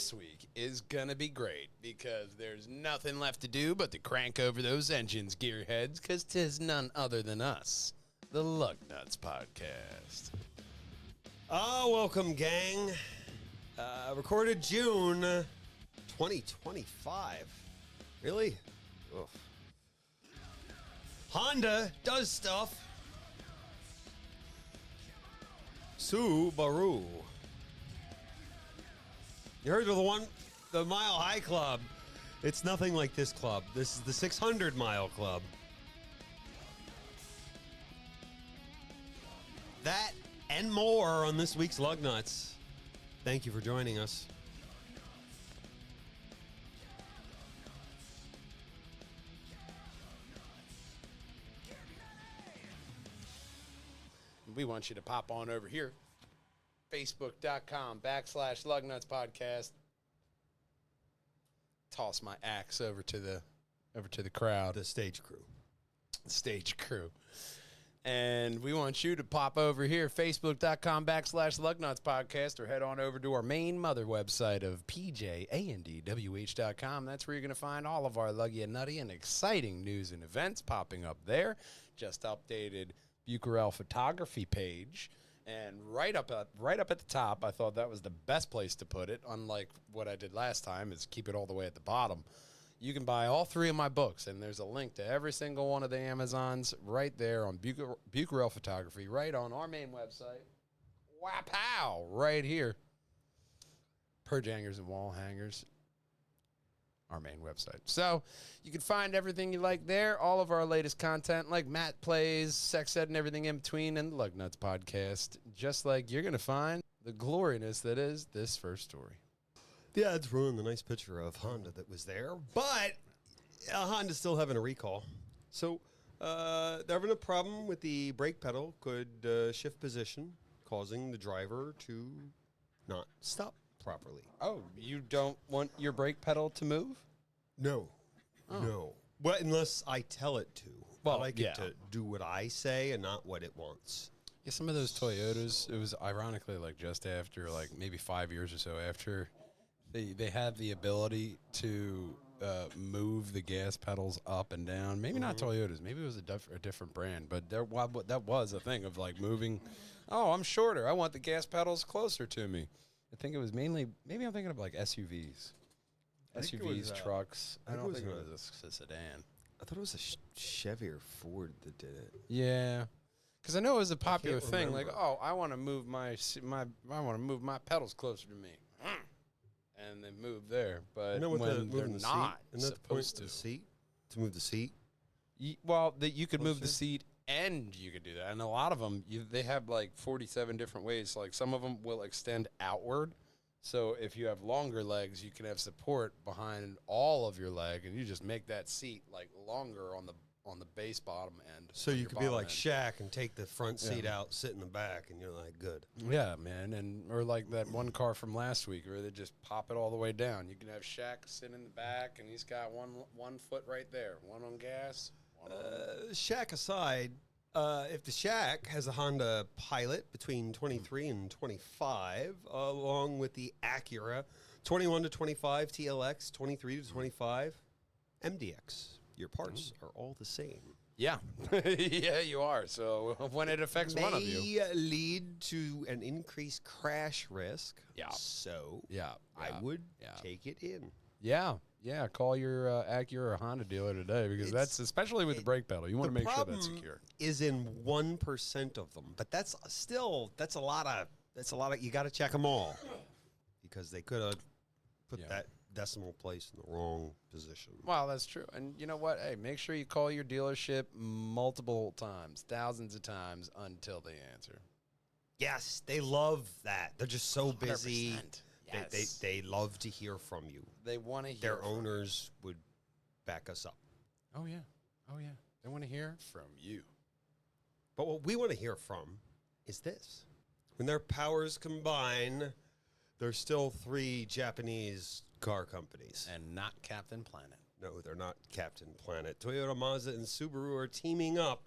this week is going to be great because there's nothing left to do but to crank over those engines, gearheads, because 'tis none other than us, the Lugnutz podcast. Welcome, gang. Recorded June 2025. Really? Ugh. Honda does stuff. Subaru. You heard of the Mile High Club? It's nothing like this club. This is the 600 Mile Club. That and more on this week's Lugnutz. Thank you for joining us. We want you to pop on over here, facebook.com/Lugnutz podcast. Toss my axe over to the crowd. The stage crew. And we want you to pop over here, facebook.com/Lugnutz podcast, or head on over to our main mother website of pjandwh.com. That's where you're going to find all of our luggy and nutty and exciting news and events popping up there. Just updated Bucarel photography page. And right up at the top, I thought that was the best place to put it, unlike what I did last time, is keep it all the way at the bottom. You can buy all three of my books, and there's a link to every single one of the Amazons right there on Bucarel Photography, right on our main website. Wow, right here. Purge hangers and wall hangers, our main website. So you can find everything you like there, all of our latest content, like Matt Plays, Sex Ed, and everything in between, and the Lugnutz podcast, just like you're going to find the gloriness that is this first story. The ads ruined the nice picture of Honda that was there, but Honda's still having a recall. So they're having a problem with the brake pedal, could shift position, causing the driver to not stop properly. Oh, you don't want your brake pedal to move? No. Well, unless I tell it to. Well, I like yeah. it to do what I say and not what it wants. Yeah, some of those Toyotas, it was ironically like just after, like maybe 5 years or so after, they have the ability to move the gas pedals up and down. Maybe not Toyotas. Maybe it was a different brand. But that was a thing of like moving. Oh, I'm shorter. I want the gas pedals closer to me. I think it was mainly, maybe I'm thinking of like SUVs. SUVs, trucks. I don't think it was a sedan. I thought it was a Chevy or Ford that did it. Yeah. Because I know it was a popular thing. remember. Like, oh, I want to move my pedals closer to me. And they move there, but when they're not supposed to. To move the seat? Well, you could move the seat and you could do that. And a lot of them, they have like 47 different ways. Like some of them will extend outward. So if you have longer legs, you can have support behind all of your leg, and you just make that seat like longer on the base bottom end. So you could be like Shaq and take the front seat out, sit in the back, and you're like, good. Yeah, man. Or like that one car from last week where they just pop it all the way down. You can have Shaq sit in the back, and he's got one foot right there. One on gas, one on... Shaq aside, if the Shaq has a Honda Pilot between 23 and 25, along with the Acura 21 to 25, TLX 23 to 25, MDX. Your parts are all the same. Yeah. Yeah, you are. So when it affects one of you. May lead to an increased crash risk. Yeah. So I would take it in. Yeah. Yeah. Call your Acura or Honda dealer today, because that's, especially with the brake pedal, you want to make sure that's secure. Is in 1% of them, but that's a lot of, you got to check them all, because they could have put that decimal place in the wrong position. Well, that's true. And you know what? Hey, make sure you call your dealership multiple times, thousands of times, until they answer. Yes, they love that. They're just so busy. 100%. Yes. They love to hear from you. They want to hear. Their owners would back us up. Oh, yeah. They want to hear from you. But what we want to hear from is this. When their powers combine, there's still 3 Japanese car companies. And not Captain Planet. No, they're not Captain Planet. Toyota, Mazda, and Subaru are teaming up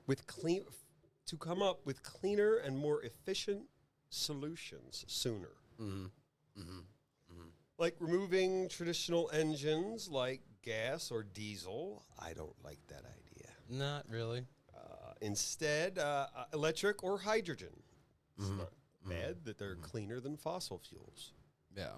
to come up with cleaner and more efficient solutions sooner. Like removing traditional engines like gas or diesel. I don't like that idea. Not really. Instead, electric or hydrogen. It's not bad that they're cleaner than fossil fuels. Yeah.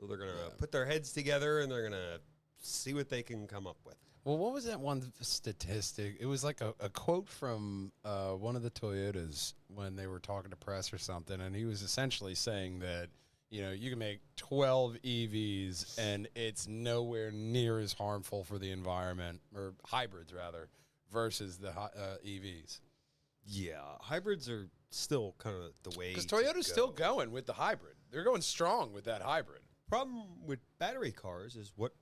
So they're going to put their heads together and they're going to see what they can come up with. Well, what was that one statistic? It was like a quote from one of the Toyotas when they were talking to press or something, and he was essentially saying that, you can make 12 EVs and it's nowhere near as harmful for the environment, or hybrids rather, versus the EVs. Yeah, hybrids are still kind of the way. Because Toyota's still going with the hybrid. They're going strong with that hybrid. Problem with battery cars is what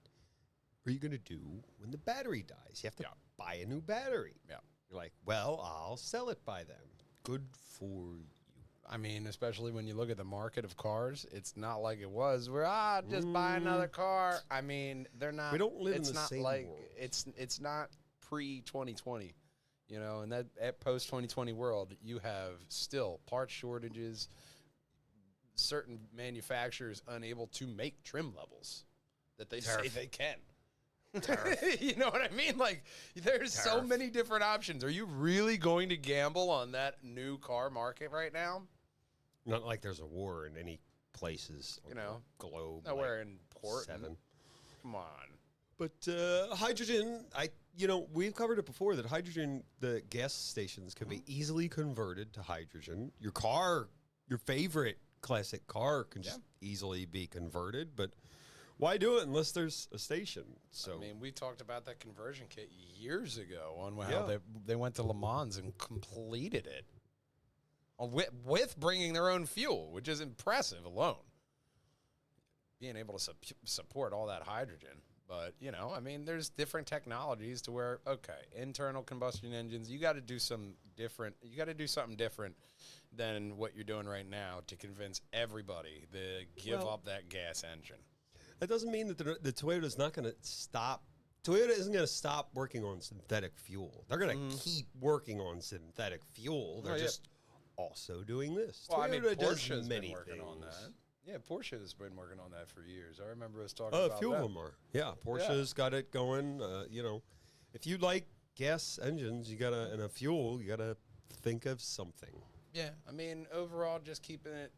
are you going to do when the battery dies? You have to buy a new battery. Yeah. You're like, well, I'll sell it by then. Good for you. I mean, especially when you look at the market of cars, it's not like it was where just buy another car. I mean, they're not. We don't live in it's the not same like world. it's not pre-2020, and that post-2020 world, you have still part shortages, certain manufacturers unable to make trim levels that they say they can. You know what I mean? Like, there's so many different options. Are you really going to gamble on that new car market right now? Not like there's a war in any places on the globe. Nowhere important. 7. Come on. But hydrogen, we've covered it before that hydrogen, the gas stations can be easily converted to hydrogen. Your car, your favorite classic car can just easily be converted, but why do it unless there's a station? So I mean, we talked about that conversion kit years ago on how they went to Le Mans and completed it with bringing their own fuel, which is impressive alone. Being able to support all that hydrogen. But, I mean, there's different technologies to where, internal combustion engines, you got to do something different than what you're doing right now to convince everybody to give up that gas engine. That doesn't mean that the Toyota's not going to stop. Toyota isn't going to stop working on synthetic fuel. They're going to keep working on synthetic fuel. They're just also doing this. Well, Toyota Porsche's does many been working things. on that. Yeah, Porsche has been working on that for years. I remember us talking about A few that. of them are. Yeah, Porsche's got it going. If you like gas engines, and a fuel, you got to think of something. Yeah, I mean, overall, just keeping it,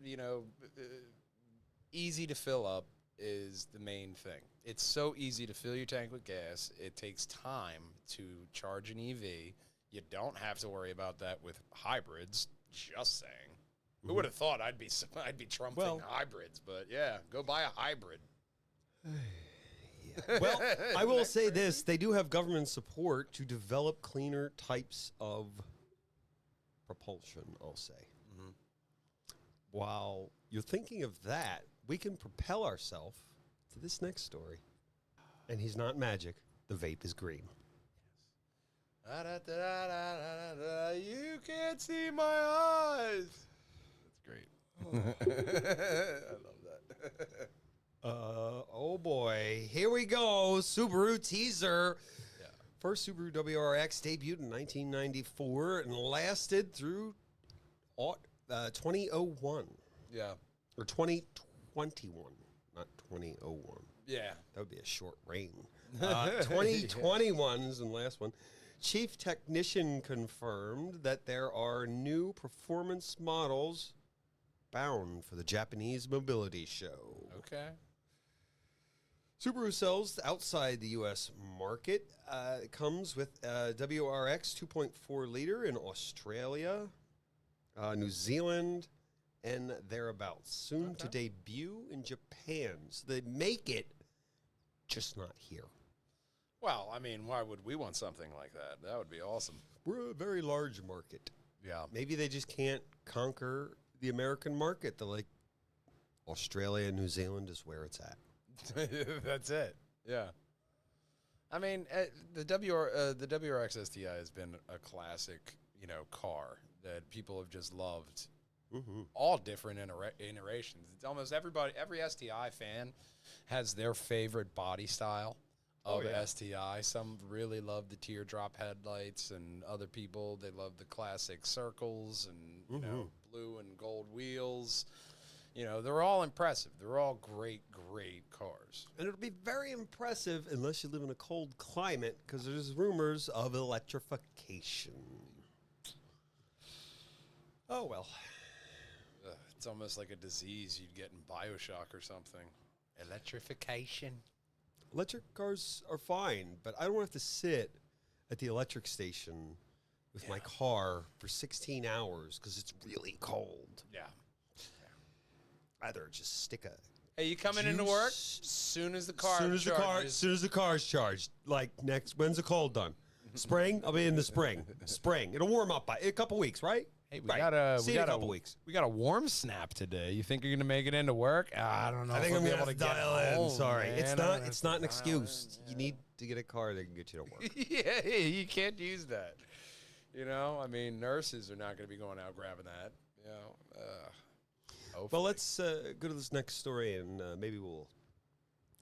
easy to fill up is the main thing. It's so easy to fill your tank with gas. It takes time to charge an EV. You don't have to worry about that with hybrids. Just saying. Who would have thought I'd be trumping hybrids? But yeah, go buy a hybrid. Well, I will say this: they do have government support to develop cleaner types of propulsion. I'll say. While you're thinking of that, we can propel ourselves to this next story. And he's not magic. The vape is green. You can't see my eyes. That's great. I love that. Oh boy. Here we go. Subaru teaser. Yeah. First Subaru WRX debuted in 1994 and lasted through 2001. Yeah. Or 2021, not 2001. Yeah. That would be a short reign. 2021's the last one. Chief technician confirmed that there are new performance models bound for the Japanese mobility show. Okay. Subaru sells outside the U.S. market. It comes with a WRX 2.4 liter in Australia, New Zealand, and thereabouts. Soon to debut in Japan. So they make it, just not here. Well, I mean, why would we want something like that? That would be awesome. We're a very large market. Yeah. Maybe they just can't conquer the American market. They're like, Australia, New Zealand is where it's at. That's it. Yeah. I mean, the WRX STI has been a classic, car that people have just loved. All different iterations. It's almost every STI fan has their favorite body style of STI. Some really love the teardrop headlights, and other people, they love the classic circles and blue and gold wheels. You know, they're all impressive. They're all great, great cars. And it'll be very impressive unless you live in a cold climate, because there's rumors of electrification. Oh, well. It's almost like a disease you'd get in BioShock or something. Electrification. Electric cars are fine, but I don't have to sit at the electric station with my car for 16 hours because it's really cold. Yeah. Either just stick a Hey, you coming into work? Soon as the car soon as the car's charged. Like when's the cold done? Spring? I'll be in the spring. Spring. It'll warm up by a couple weeks, right? Hey, we right. got a couple weeks. We got a warm snap today. You think you're gonna make it into work? I don't know. I think I'm gonna have to dial in. Home, Sorry, man. it's not an excuse. You need to get a car that can get you to work. Yeah, you can't use that. You know, I mean, nurses are not gonna be going out grabbing that. You know. Well, let's go to this next story, and maybe we'll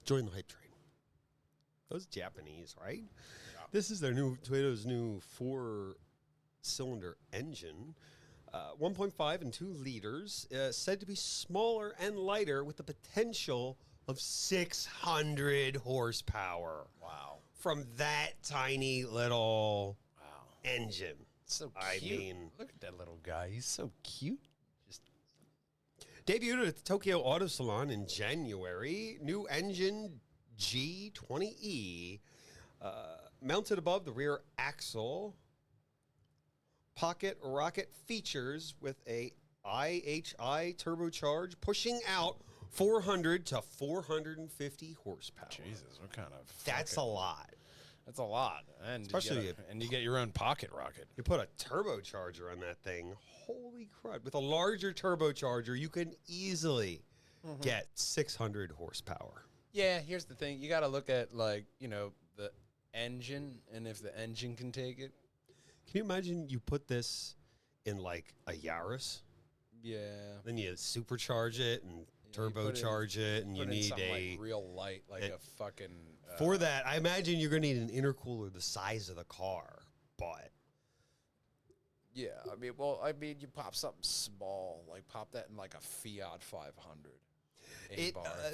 join the hype train. Those Japanese, right? Yeah. This is Toyota's new 4-cylinder engine, 1.5 and 2 liters, said to be smaller and lighter with the potential of 600 horsepower. Wow! From that tiny little engine. So cute. I mean, look at that little guy. He's so cute. Debuted at the Tokyo Auto Salon in January, new engine G20E, mounted above the rear axle. Pocket rocket features with a IHI turbocharge, pushing out 400 to 450 horsepower. Jesus, what kind of? That's a lot. That's a lot, and Especially you get your own pocket rocket. You put a turbocharger on that thing. Holy crud! With a larger turbocharger, you can easily get 600 horsepower. Yeah, here's the thing: you got to look at the engine, and if the engine can take it. Can you imagine you put this in like a Yaris? Yeah. Then you supercharge it and turbocharge it, and you need a real light, like a fucking. For that, I imagine you're going to need an intercooler the size of the car, but. Yeah, you pop something small, like pop that in like a Fiat 500.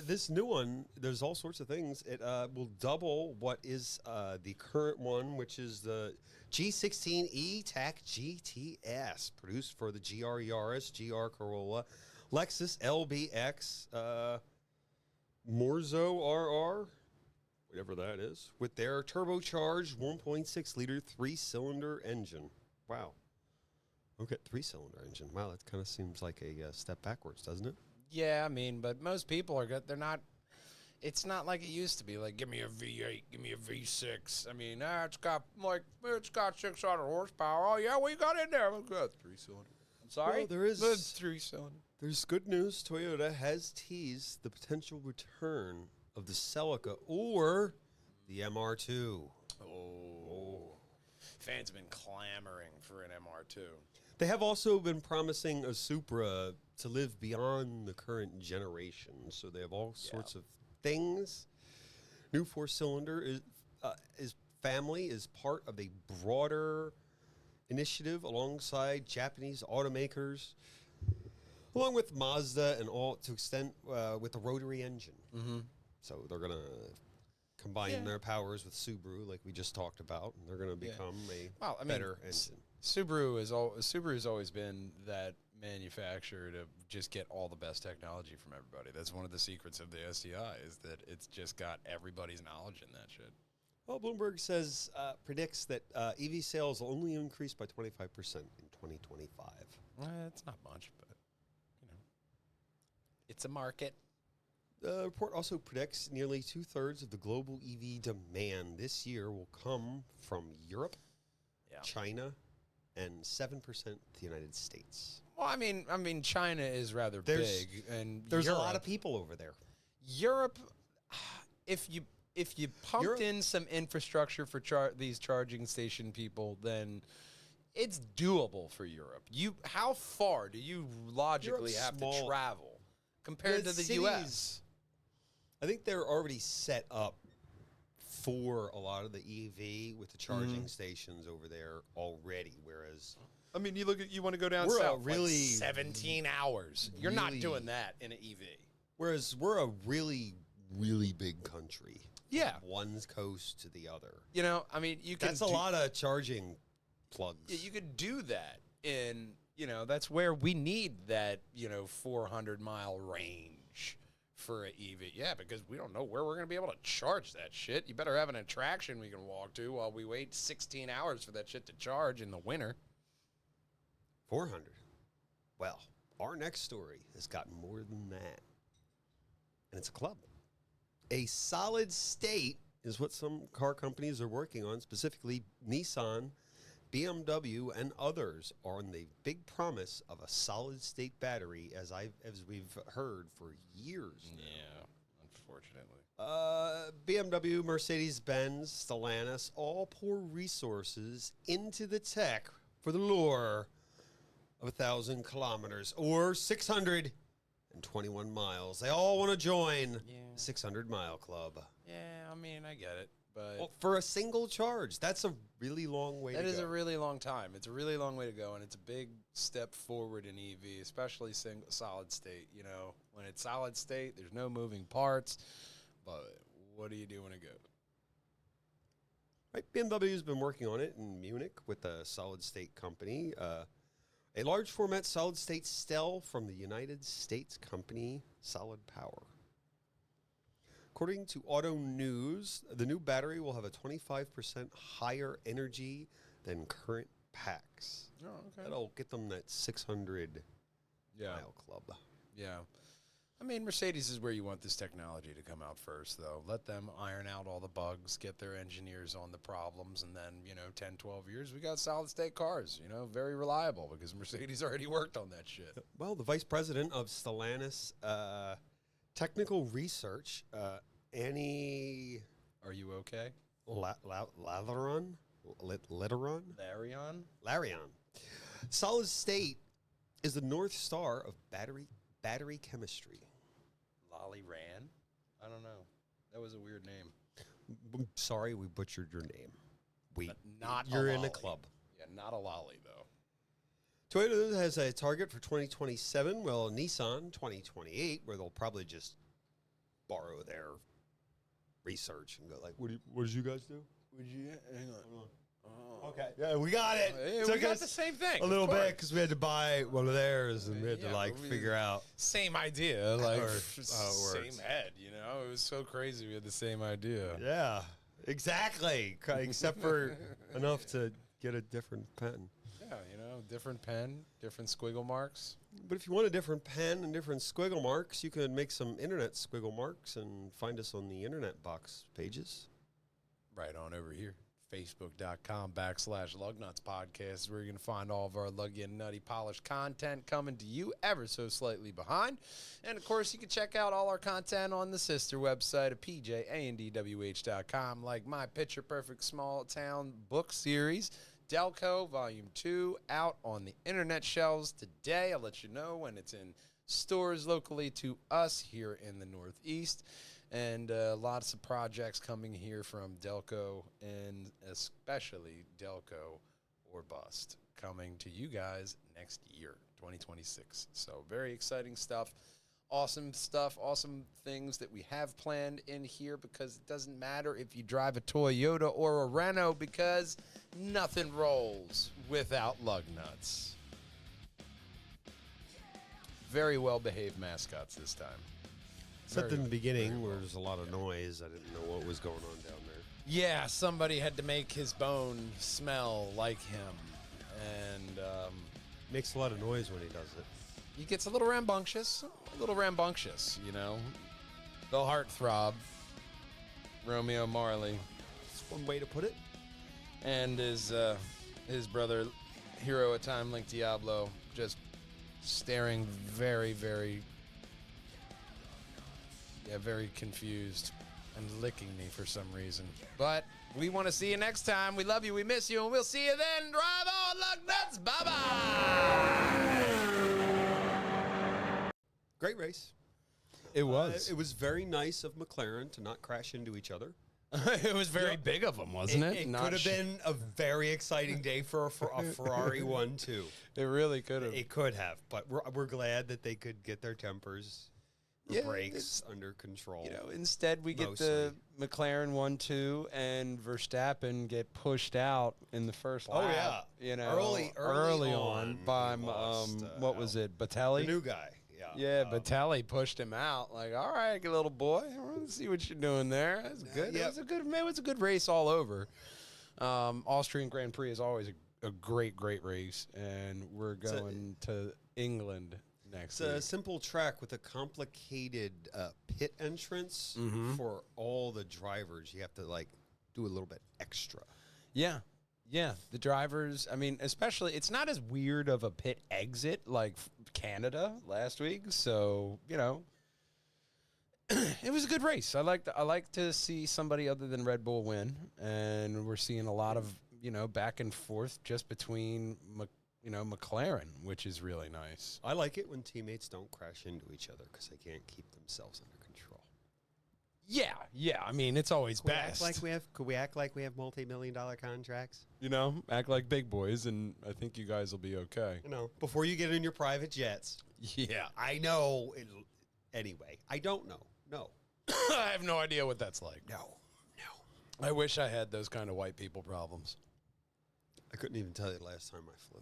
This new one, there's all sorts of things. It will double what is the current one, which is the G16 E-TAC GTS, produced for the GR Yaris, GR Corolla, Lexus LBX, Morzo RR, whatever that is, with their turbocharged 1.6 liter 3-cylinder engine. Wow. Okay, 3-cylinder engine. Wow, that kind of seems like a step backwards, doesn't it? Yeah, I mean, but most people are good. They're not. It's not like it used to be. Like, give me a V8, give me a V6. I mean, it's got 600 horsepower. Oh yeah, what you got in there? I've got 3-cylinder. I'm sorry. Well, there is 3-cylinder. There's good news. Toyota has teased the potential return of the Celica or the MR2. Oh. Fans have been clamoring for an MR2. They have also been promising a Supra to live beyond the current generation. So they have all sorts of things. New 4-cylinder is part of a broader initiative alongside Japanese automakers, along with Mazda and all to extend with the rotary engine. Mm-hmm. So they're going to combine their powers with Subaru, like we just talked about, and they're going to become a better engine. Subaru's always been that manufacturer to just get all the best technology from everybody. That's one of the secrets of the STI, is that it's just got everybody's knowledge in that shit. Well, Bloomberg predicts that EV sales will only increase by 25% in 2025. It's not much, but it's a market. The report also predicts nearly 2/3 of the global EV demand this year will come from Europe, China, and 7% the United States. Well, I mean, China is rather big, and there's a lot of people over there. Europe, if you pumped in some infrastructure for these charging station people, then it's doable for Europe. How far do you logically have to travel compared to the U.S.? I think they're already set up for a lot of the EV with the charging stations over there already, whereas I mean, you want to go down We're a south, really- 17 hours. You're not really- doing that in an EV. Whereas we're a really, really big country. Yeah. From one coast to the other. You know, I mean, you can. That's a lot of charging plugs. Yeah, you could do that in, that's where we need that, 400-mile range for an EV. Yeah, because we don't know where we're going to be able to charge that shit. You better have an attraction we can walk to while we wait 16 hours for that shit to charge in the winter. 400. Well, our next story has got more than that. And it's a club. A solid state is what some car companies are working on, specifically Nissan, BMW, and others are on the big promise of a solid state battery, as we've heard for years now. Yeah, unfortunately. BMW, Mercedes-Benz, Stellantis all pour resources into the tech for the lure of 1,000 kilometers or 621 miles. They all want to join the 600-mile club. Yeah, I mean, I get it. But Well, for a single charge, that's a really long way to go. that is a really long time. It's a really long way to go, and it's a big step forward in EV, especially solid state. When it's solid state, there's no moving parts. But what do you do when it goes? Right, BMW's been working on it in Munich with a solid-state company. A large format solid-state cell from the United States company Solid Power. According to Auto News, the new battery will have a 25% higher energy than current packs. Oh, okay. That'll get them that 600 Yeah. mile club. Yeah. I mean, Mercedes is where you want this technology to come out first, though. Let them iron out all the bugs, get their engineers on the problems, and then, 10, 12 years, we got solid-state cars, very reliable, because Mercedes already worked on that shit. Well, the vice president of Stellantis Technical Research, Annie Are you okay? Latheron? Larion? Larion. Solid state is the North Star of battery chemistry. Lolly Ran? I don't know. That was a weird name. I'm sorry we butchered your name. You're in a club. Yeah, not a lolly, though. Toyota has a target for 2027. Well, Nissan 2028, where they'll probably just borrow their research and go like, "What did you guys do?" Would you? Hang on. Oh. Okay, yeah, we got it. Yeah, Took we got us the same thing. a little of course. bit because we had to buy one of theirs and we had to Yeah, figure out. Same idea, like Or how it same works. head. It was so crazy. We had the same idea. Yeah, exactly. Except for enough to get a different pen. Yeah, different pen, different squiggle marks. But if you want a different pen and different squiggle marks, you can make some internet squiggle marks and find us on the internet box pages. Right on over here. Facebook.com/Lugnutz podcast is where you're going to find all of our luggy and nutty polished content coming to you ever so slightly behind. And, of course, you can check out all our content on the sister website of pjandwh.com, like my Picture Perfect Small Town book series, Delco Volume 2, out on the internet shelves today. I'll let you know when it's in stores locally to us here in the Northeast. And lots of projects coming here from Delco, and especially Delco or Bust, coming to you guys next year, 2026. So very exciting stuff, awesome things that we have planned in here, because it doesn't matter if you drive a Toyota or a Renault, because nothing rolls without Lugnutz. Very well-behaved mascots this time. Except Very- in the beginning very where well. there's a lot of noise. I didn't know what was going on down there. Yeah, somebody had to make his bone smell like him. And Makes a lot of noise when he does it. he gets a little rambunctious, The heartthrob, Romeo Marley, That's one way to put it. and his brother, Hero at Time Link Diablo, just staring very, very, very confused and licking me for some reason. But we want to see you next time. We love you, we miss you, and we'll see you then. Drive on, Lugnutz. Bye-bye. Great race. It was. It was very nice of McLaren to not crash into each other. It was very big of them, wasn't it? It could have been a very exciting day for a Ferrari 1-2. It really could have. It could have, but we're glad that they could get their tempers, brakes under control. You know, instead we get the McLaren 1-2 and Verstappen get pushed out in the first lap. Oh yeah, you know, early on by what was it, Batelli? The new guy. Yeah, Batelli pushed him out. Like, all right, good little boy, let's see what you're doing there. That's good. It was a good race all over. Austrian Grand Prix is always a great race, and we're going to England next week. It's a simple track with a complicated pit entrance for all the drivers. You have to like do a little bit extra. Yeah, the drivers, I mean, especially, it's not as weird of a pit exit like Canada last week. So, you know, it was a good race. I like to see somebody other than Red Bull win. And we're seeing a lot of, you know, back and forth just between, McLaren, which is really nice. I like it when teammates don't crash into each other because they can't keep themselves under control. Yeah. I mean, it's always best. Could we act like we have multi-million-dollar contracts? You know, act like big boys, and I think you guys will be okay. You know, before you get in your private jets. Yeah. I know. Anyway, I don't know. No. I have no idea what that's like. No. I wish I had those kind of white people problems. I couldn't even tell you the last time I flew.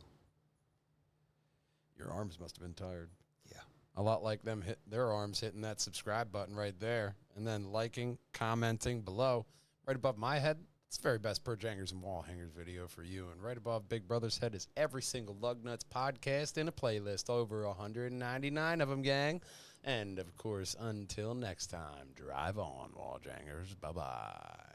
Your arms must have been tired. Yeah. A lot like them hit their arms hitting that subscribe button right there, and then liking, commenting below. Right above my head, it's the very best perch hangers and wall hangers video for you. And right above Big Brother's head is every single Lugnutz podcast in a playlist. Over 199 of them, gang. And, of course, until next time, drive on, wall hangers. Bye-bye.